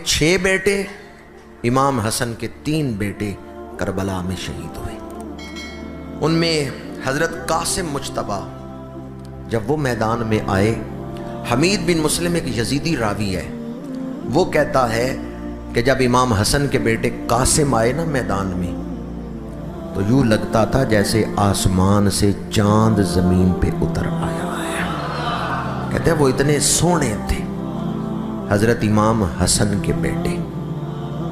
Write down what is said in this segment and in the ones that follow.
6 بیٹے، امام حسن کے 3 بیٹے کربلا میں شہید ہوئے۔ ان میں حضرت قاسم مجتبیٰ جب وہ میدان میں آئے، حمید بن مسلم ایک یزیدی راوی ہے، وہ کہتا ہے کہ جب امام حسن کے بیٹے قاسم آئے نا میدان میں، تو یوں لگتا تھا جیسے آسمان سے چاند زمین پہ اتر آیا ہے۔ کہتے ہیں وہ اتنے سونے تھے۔ حضرت امام حسن کے بیٹے،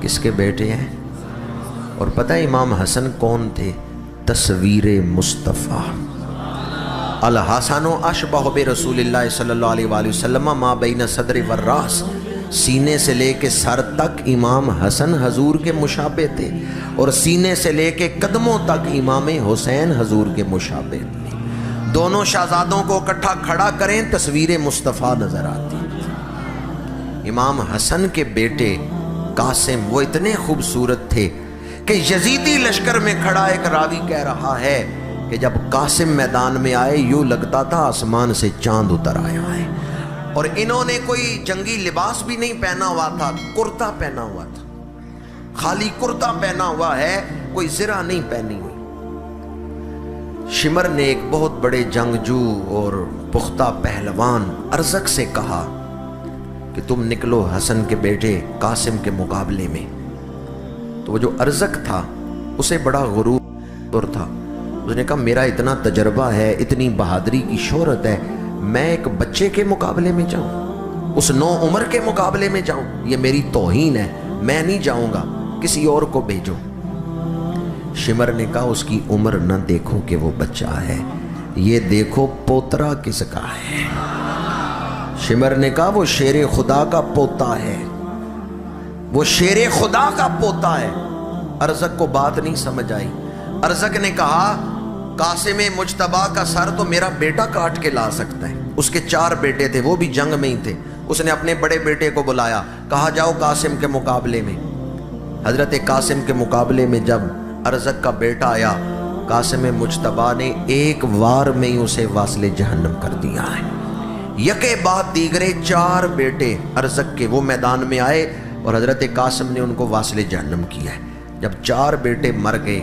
کس کے بیٹے ہیں؟ اور پتہ ہے امام حسن کون تھے؟ تصویر مصطفیٰ۔ الحسن اشبہ برسول اللہ صلی اللہ علیہ وآلہ وسلم ما بین صدر والراس، سینے سے لے کے سر تک امام حسن حضور کے مشابہ تھے، اور سینے سے لے کے قدموں تک امام حسین حضور کے مشابہ تھے۔ دونوں شہزادوں کو اکٹھا کھڑا کریں تصویر مصطفیٰ نظر آتی۔ امام حسن کے بیٹے قاسم وہ اتنے خوبصورت تھے کہ یزیدی لشکر میں کھڑا ایک راوی کہہ رہا ہے کہ جب قاسم میدان میں آئے یوں لگتا تھا آسمان سے چاند اتر آیا ہے، اور انہوں نے کوئی جنگی لباس بھی نہیں پہنا ہوا تھا، کرتا پہنا ہوا تھا، خالی کرتا پہنا ہوا ہے، کوئی زرہ نہیں پہنی ہوئی۔ شمر نے ایک بہت بڑے جنگجو اور پختہ پہلوان ارزق سے کہا کہ تم نکلو حسن کے بیٹے قاسم کے مقابلے میں۔ تو وہ جو ارزق تھا اسے بڑا غرور تھا، اس نے کہا میرا اتنا تجربہ ہے، اتنی بہادری کی شہرت ہے، میں ایک بچے کے مقابلے میں جاؤں، اس 9 عمر کے مقابلے میں جاؤں؟ یہ میری توہین ہے، میں نہیں جاؤں گا، کسی اور کو بھیجو۔ شمر نے کہا اس کی عمر نہ دیکھو کہ وہ بچہ ہے، یہ دیکھو پوترا کس کا ہے۔ شمر نے کہا وہ شیر خدا کا پوتا ہے، وہ شیر خدا کا پوتا ہے۔ ارزق کو بات نہیں سمجھ آئی۔ ارزق نے کہا قاسم مجتبیٰ کا سر تو میرا بیٹا کاٹ کے لا سکتا ہے۔ اس کے 4 بیٹے تھے، وہ بھی جنگ میں ہی تھے۔ اس نے اپنے بڑے بیٹے کو بلایا، کہا جاؤ قاسم کے مقابلے میں۔ حضرت قاسم کے مقابلے میں جب ارزق کا بیٹا آیا، قاسم مجتبیٰ نے ایک وار میں ہی اسے واصل جہنم کر دیا ہے۔ یکے بعد دیگرے 4 بیٹے ارزق کے وہ میدان میں آئے اور حضرت قاسم نے ان کو واصل جہنم کیا ہے۔ جب 4 بیٹے مر گئے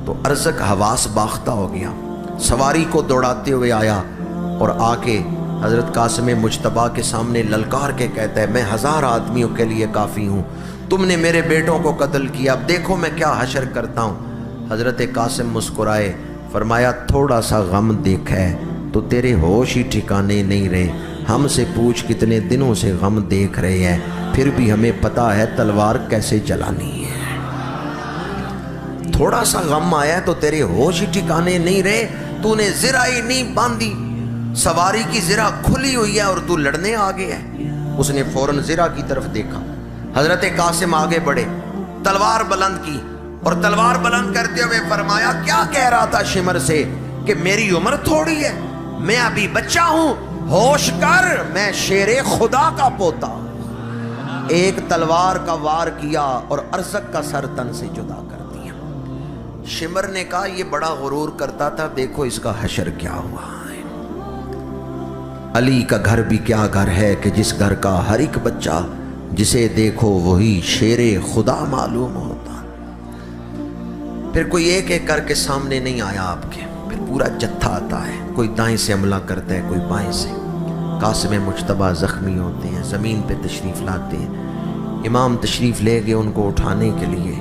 تو ارزق حواس باختہ ہو گیا، سواری کو دوڑاتے ہوئے آیا اور آ کے حضرت قاسم مجتبیٰ کے سامنے للکار کے کہتا ہے میں 1000 آدمیوں کے لیے کافی ہوں، تم نے میرے بیٹوں کو قتل کیا، اب دیکھو میں کیا حشر کرتا ہوں۔ حضرت قاسم مسکرائے، فرمایا تھوڑا سا غم دیکھا ہے تو تیرے ہوش ہی ٹھکانے نہیں رہے، ہم سے پوچھ کتنے دنوں سے غم دیکھ رہے ہیں، پھر بھی ہمیں پتا ہے تلوار کیسے چلانی ہے۔ تھوڑا سا غم آیا ہے تو تیرے ہوش ہی ٹھکانے نہیں رہے، تو نے زرہ ہی نہیں باندھی، سواری کی زرہ کھلی ہوئی ہے اور تو لڑنے آگے ہے۔ اس نے فوراً زرہ کی طرف دیکھا، حضرت قاسم آگے بڑھے، تلوار بلند کی اور تلوار بلند کرتے ہوئے فرمایا کیا کہہ رہا تھا شمر سے کہ میری عمر تھوڑی ہے، میں ابھی بچہ ہوں، ہوش کر، میں شیر خدا کا پوتا ہوں۔ ایک تلوار کا وار کیا اور ارزق کا سر تن سے جدا کر دیا۔ شمر نے کہا یہ بڑا غرور کرتا تھا، دیکھو اس کا حشر کیا ہوا ہے۔ علی کا گھر بھی کیا گھر ہے کہ جس گھر کا ہر ایک بچہ جسے دیکھو وہی شیر خدا معلوم ہوتا۔ پھر کوئی ایک ایک کر کے سامنے نہیں آیا آپ کے، پھر پورا جتھا آتا ہے، کوئی دائیں سے حملہ کرتا ہے، کوئی بائیں سے۔ قاسم مجتبیٰ زخمی ہوتے ہیں، زمین پہ تشریف لاتے ہیں، امام تشریف لے گئے ان کو اٹھانے کے لیے،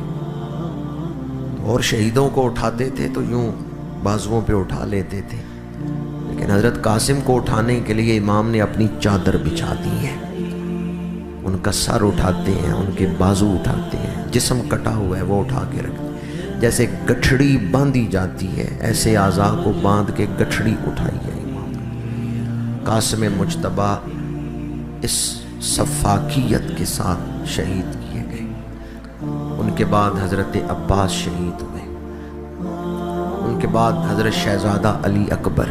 اور شہیدوں کو اٹھاتے تھے تو یوں بازوؤں پہ اٹھا لیتے تھے، لیکن حضرت قاسم کو اٹھانے کے لیے امام نے اپنی چادر بچھا دی ہے، ان کا سر اٹھاتے ہیں، ان کے بازو اٹھاتے ہیں، جسم کٹا ہوا ہے وہ اٹھا کے رکھتے ہیں، جیسے گٹھڑی باندھی جاتی ہے ایسے اعضاء کو باندھ کے گٹھڑی اٹھائی ہے۔ قاسم مجتبیٰ اس سفاکیت کے ساتھ شہید کیے گئے۔ ان کے بعد حضرت عباس شہید ہوئے، ان کے بعد حضرت شہزادہ علی اکبر،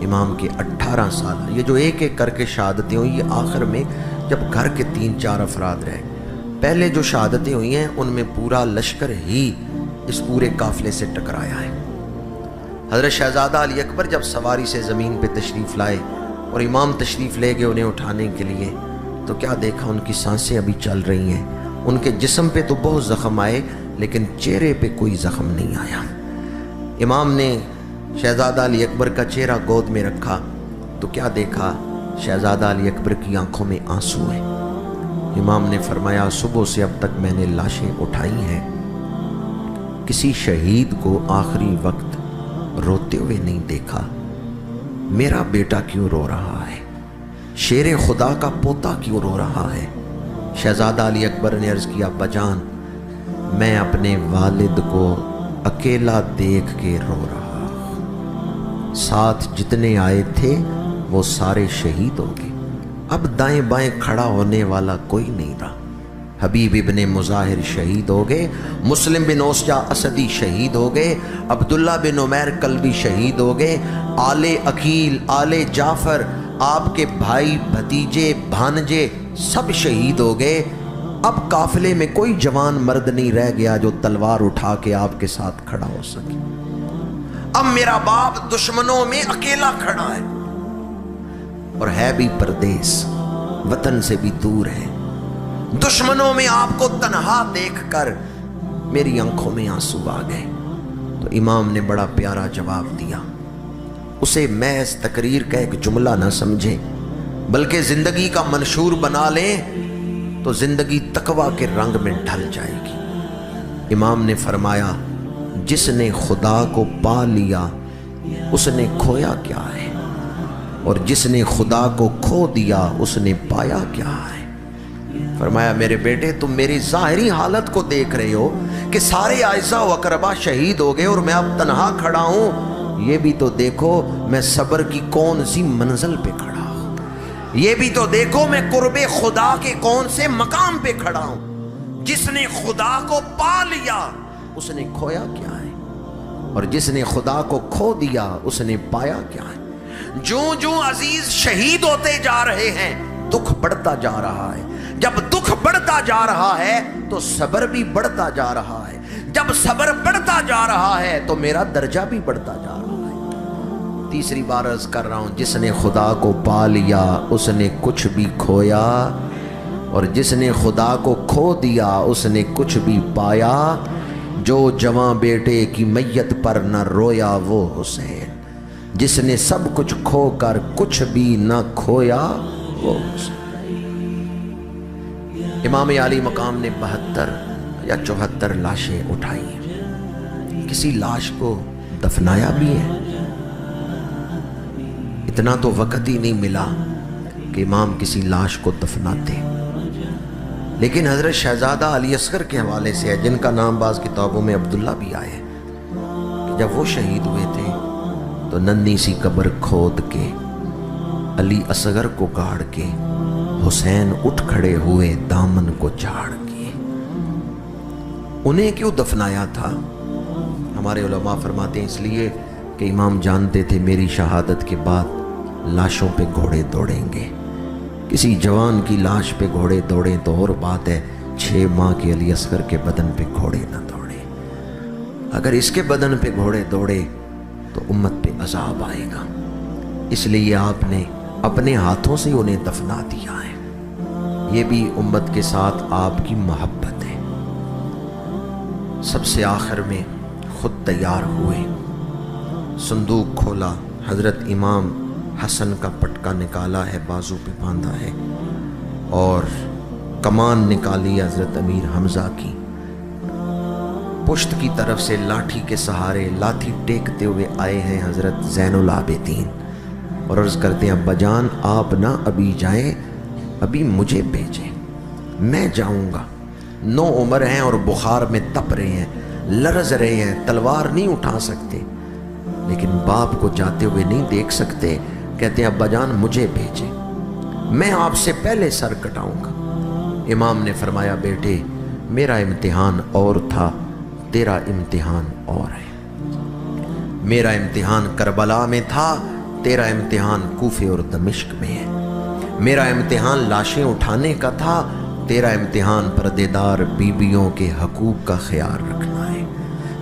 امام کے 18 سال۔ یہ جو ایک ایک کر کے شہادتیں ہوئی، یہ آخر میں جب گھر کے 3-4 افراد رہے، پہلے جو شہادتیں ہوئی ہیں ان میں پورا لشکر ہی اس پورے قافلے سے ٹکرایا ہے۔ حضرت شہزادہ علی اکبر جب سواری سے زمین پہ تشریف لائے اور امام تشریف لے گئے انہیں اٹھانے کے لیے، تو کیا دیکھا ان کی سانسیں ابھی چل رہی ہیں. ان کے جسم پہ تو بہت زخم آئے لیکن چہرے پہ کوئی زخم نہیں آیا. امام نے شہزادہ علی اکبر کا چہرہ گود میں رکھا تو کیا دیکھا؟ شہزادہ علی اکبر کی آنکھوں میں آنسو ہیں. امام نے فرمایا صبح سے اب تک میں نے لاشیں اٹھائی ہیں، کسی شہید کو آخری وقت روتے ہوئے نہیں دیکھا. میرا بیٹا کیوں رو رہا ہے؟ شیر خدا کا پوتا کیوں رو رہا ہے؟ شہزادہ علی اکبر نے عرض کیا ابا جان میں اپنے والد کو اکیلا دیکھ کے رو رہا، ساتھ جتنے آئے تھے وہ سارے شہید ہو گئے، اب دائیں بائیں کھڑا ہونے والا کوئی نہیں رہا. حبیب ابن مظاہر شہید ہو گئے، مسلم بن اوسجا اسدی شہید ہو گئے، عبداللہ بن عمیر کلبی شہید ہو گئے، آل عقیل، آل جعفر، آپ کے بھائی بھتیجے بھانجے سب شہید ہو گئے. اب قافلے میں کوئی جوان مرد نہیں رہ گیا جو تلوار اٹھا کے آپ کے ساتھ کھڑا ہو سکے. اب میرا باپ دشمنوں میں اکیلا کھڑا ہے اور ہے بھی پردیس، وطن سے بھی دور ہے. دشمنوں میں آپ کو تنہا دیکھ کر میری آنکھوں میں آنسو آ گئے. تو امام نے بڑا پیارا جواب دیا. اسے محض تقریر کا ایک جملہ نہ سمجھیں بلکہ زندگی کا منشور بنا لیں تو زندگی تقویٰ کے رنگ میں ڈھل جائے گی. امام نے فرمایا جس نے خدا کو پا لیا اس نے کھویا کیا ہے، اور جس نے خدا کو کھو دیا اس نے پایا کیا ہے. فرمایا میرے بیٹے تم میری ظاہری حالت کو دیکھ رہے ہو کہ سارے اعزاء و اقربا شہید ہو گئے اور میں اب تنہا کھڑا ہوں. یہ بھی تو دیکھو میں صبر کی کون سی منزل پہ کھڑا ہوں، یہ بھی تو دیکھو میں قرب خدا کے کون سے مقام پہ کھڑا ہوں. جس نے خدا کو پا لیا اس نے کھویا کیا ہے، اور جس نے خدا کو کھو دیا اس نے پایا کیا ہے. جو عزیز شہید ہوتے جا رہے ہیں دکھ بڑھتا جا رہا ہے. جب دکھ بڑھتا جا رہا ہے تو صبر بھی بڑھتا جا رہا ہے. جب صبر بڑھتا جا رہا ہے تو میرا درجہ بھی بڑھتا جا رہا ہے. تیسری بار عرض کر رہا ہوں جس نے خدا کو پا لیا اس نے کچھ بھی کھویا، اور جس نے خدا کو کھو دیا اس نے کچھ بھی پایا. جو جواں بیٹے کی میت پر نہ رویا وہ حسین، جس نے سب کچھ کھو کر کچھ بھی نہ کھویا وہ حسین. امام عالی مقام نے 72 یا 74 لاشیں اٹھائی ہیں. کسی لاش کو دفنایا بھی ہے. اتنا تو وقت ہی نہیں ملا کہ امام کسی لاش کو دفناتے. لیکن حضرت شہزادہ علی اصغر کے حوالے سے ہے جن کا نام بعض کتابوں میں عبداللہ بھی آیا ہے کہ جب وہ شہید ہوئے تھے تو ننھی سی قبر کھود کے علی اصغر کو گاڑ کے حسین اٹھ کھڑے ہوئے دامن کو جھاڑ کے. انہیں کیوں دفنایا تھا؟ ہمارے علماء فرماتے ہیں اس لیے کہ امام جانتے تھے میری شہادت کے بعد لاشوں پہ گھوڑے دوڑیں گے. کسی جوان کی لاش پہ گھوڑے دوڑیں تو اور بات ہے، 6 ماہ کے علی اصغر کے بدن پہ گھوڑے نہ دوڑے. اگر اس کے بدن پہ گھوڑے دوڑے تو امت پہ عذاب آئے گا. اس لیے آپ نے اپنے ہاتھوں سے انہیں دفنا دیا ہے. یہ بھی امت کے ساتھ آپ کی محبت ہے. سب سے آخر میں خود تیار ہوئے، صندوق کھولا، حضرت امام حسن کا پٹکا نکالا ہے، بازو پہ باندھا ہے، اور کمان نکالی حضرت امیر حمزہ کی. پشت کی طرف سے لاٹھی کے سہارے لاٹھی ٹیکتے ہوئے آئے ہیں حضرت زین العابدین اور عرض کرتے ہیں ابا جان آپ نہ ابھی جائیں، ابھی مجھے بھیجیں، میں جاؤں گا. 9 عمر ہیں اور بخار میں تپ رہے ہیں، لرز رہے ہیں، تلوار نہیں اٹھا سکتے، لیکن باپ کو جاتے ہوئے نہیں دیکھ سکتے. کہتے ہیں ابا جان مجھے بھیجیں، میں آپ سے پہلے سر کٹاؤں گا. امام نے فرمایا بیٹے میرا امتحان اور تھا، تیرا امتحان اور ہے. میرا امتحان کربلا میں تھا، تیرا امتحان کوفے اور دمشق میں ہے. میرا امتحان لاشیں اٹھانے کا تھا، تیرا امتحان پردیدار بیویوں کے حقوق کا خیال رکھنا ہے.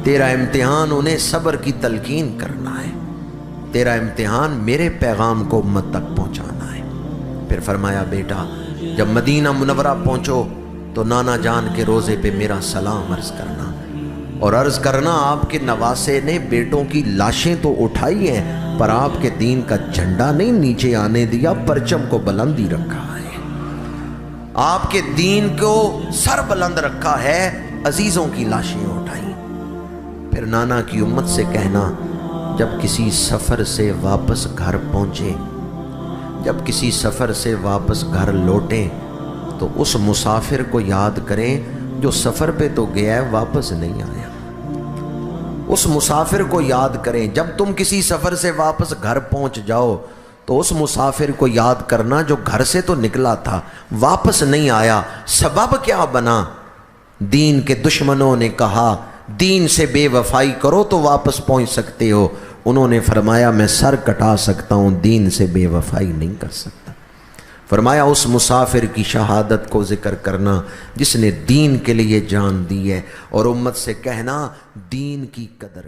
تیرا امتحان انہیں صبر کی تلقین کرنا ہے. تیرا امتحان میرے پیغام کو امت تک پہنچانا ہے. پھر فرمایا بیٹا جب مدینہ منورہ پہنچو تو نانا جان کے روزے پہ میرا سلام عرض کرنا، اور عرض کرنا آپ کے نواسے نے بیٹوں کی لاشیں تو اٹھائی ہیں پر آپ کے دین کا جھنڈا نہیں نیچے آنے دیا، پرچم کو بلندی رکھا ہے، آپ کے دین کو سر بلند رکھا ہے، عزیزوں کی لاشیں اٹھائی۔ پھر نانا کی امت سے کہنا جب کسی سفر سے واپس گھر پہنچے، جب کسی سفر سے واپس گھر لوٹیں تو اس مسافر کو یاد کریں جو سفر پہ تو گیا ہے واپس نہیں آیا۔ اس مسافر کو یاد کریں، جب تم کسی سفر سے واپس گھر پہنچ جاؤ تو اس مسافر کو یاد کرنا جو گھر سے تو نکلا تھا واپس نہیں آیا، سبب کیا بنا؟ دین کے دشمنوں نے کہا دین سے بے وفائی کرو تو واپس پہنچ سکتے ہو، انہوں نے فرمایا میں سر کٹا سکتا ہوں، دین سے بے وفائی نہیں کر سکتا۔ فرمایا اس مسافر کی شہادت کو ذکر کرنا جس نے دین کے لیے جان دی ہے، اور امت سے کہنا دین کی قدر